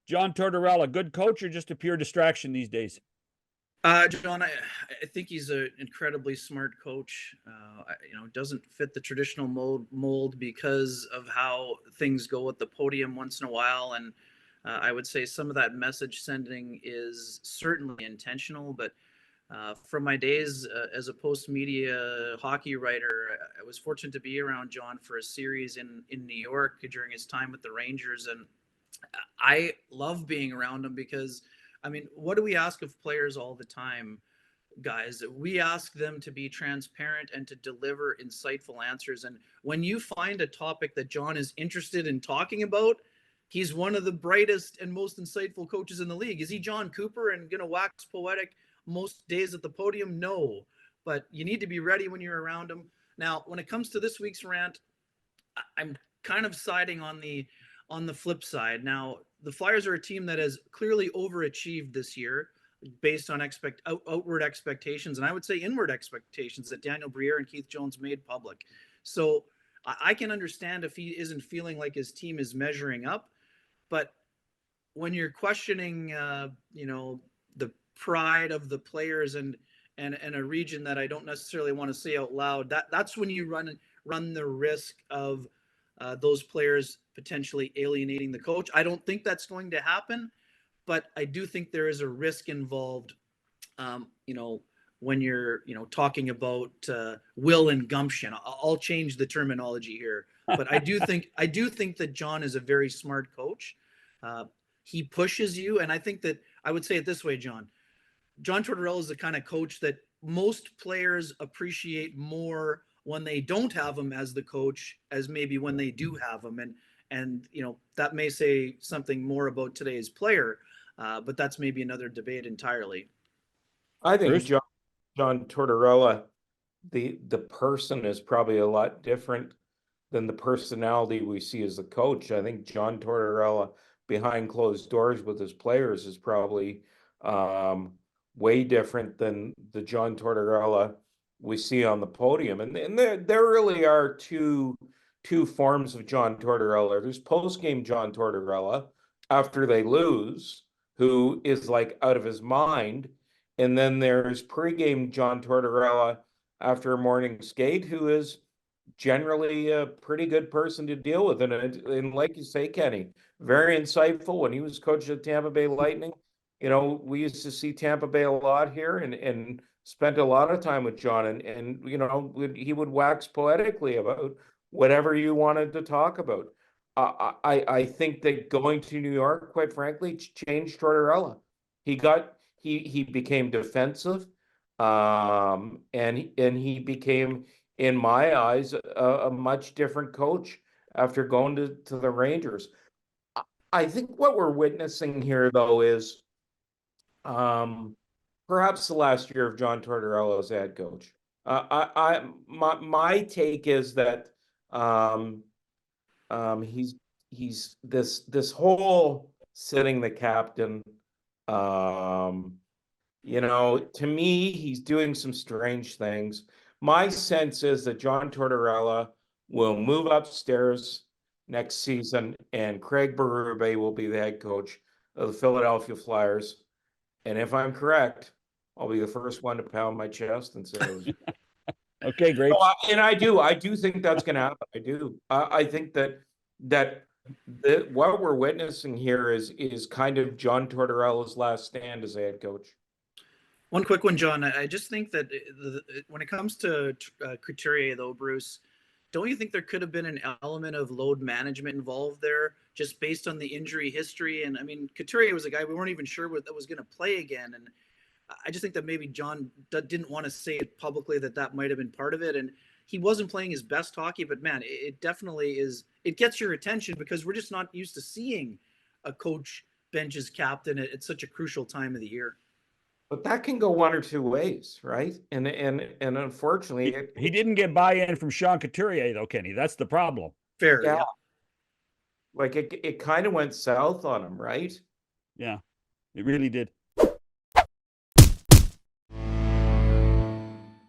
John Tortorella, good coach or just a pure distraction these days? John, I think he's an incredibly smart coach. Doesn't fit the traditional mold because of how things go at the podium once in a while, and I would say some of that message sending is certainly intentional. But from my days as a post media hockey writer, I was fortunate to be around John for a series in New York during his time with the Rangers, and I love being around him because, I mean, what do we ask of players all the time, guys? We ask them to be transparent and to deliver insightful answers. And when you find a topic that John is interested in talking about, he's one of the brightest and most insightful coaches in the league. Is he John Cooper and going to wax poetic most days at the podium? No, but you need to be ready when you're around him. Now, when it comes to this week's rant, I'm kind of siding on the flip side. Now, the Flyers are a team that has clearly overachieved this year based on outward expectations, and I would say inward expectations that Daniel Briere and Keith Jones made public. So I can understand if he isn't feeling like his team is measuring up, but when you're questioning, the pride of the players and a region that I don't necessarily want to say out loud, that's when you run the risk of those players potentially alienating the coach. I don't think that's going to happen, but I do think there is a risk involved. When you're talking about will and gumption. I'll change the terminology here, but I do think that John is a very smart coach. He pushes you, and I think that I would say it this way, John Tortorella is the kind of coach that most players appreciate more when they don't have him as the coach as maybe when they do have him. And that may say something more about today's player, but that's maybe another debate entirely. I think John Tortorella, the person is probably a lot different than the personality we see as a coach. I think John Tortorella behind closed doors with his players is probably way different than the John Tortorella we see on the podium. And there really are two forms of John Tortorella. There's post-game John Tortorella after they lose, who is like out of his mind. And then there's pre-game John Tortorella after a morning skate, who is generally a pretty good person to deal with. And like you say, Kenny, very insightful. When he was coach at Tampa Bay Lightning, we used to see Tampa Bay a lot here and spent a lot of time with John. And he would wax poetically about whatever you wanted to talk about. I think that going to New York, quite frankly, changed Tortorella. He became defensive, and he became, in my eyes, a much different coach after going to the Rangers. I think what we're witnessing here, though, is perhaps the last year of John Tortorella as head coach. My take is that he's this whole sitting the captain. To me, he's doing some strange things. My sense is that John Tortorella will move upstairs next season, and Craig Berube will be the head coach of the Philadelphia Flyers. And if I'm correct, I'll be the first one to pound my chest and say, okay, great. And I do think that's going to happen. I do. I think that what we're witnessing here is kind of John Tortorella's last stand as a head coach. One quick one, John. I just think that when it comes to Couturier, though, Bruce, don't you think there could have been an element of load management involved there, just based on the injury history? And I mean, Couturier was a guy we weren't even sure that was going to play again, and I just think that maybe John didn't want to say it publicly that might have been part of it. And he wasn't playing his best hockey, but man, it definitely is. It gets your attention because we're just not used to seeing a coach bench his captain at such a crucial time of the year. But that can go one or two ways, right? And unfortunately, he didn't get buy-in from Sean Couturier, though, Kenny. That's the problem. Fair, yeah. Like it kind of went south on him, right? Yeah, it really did.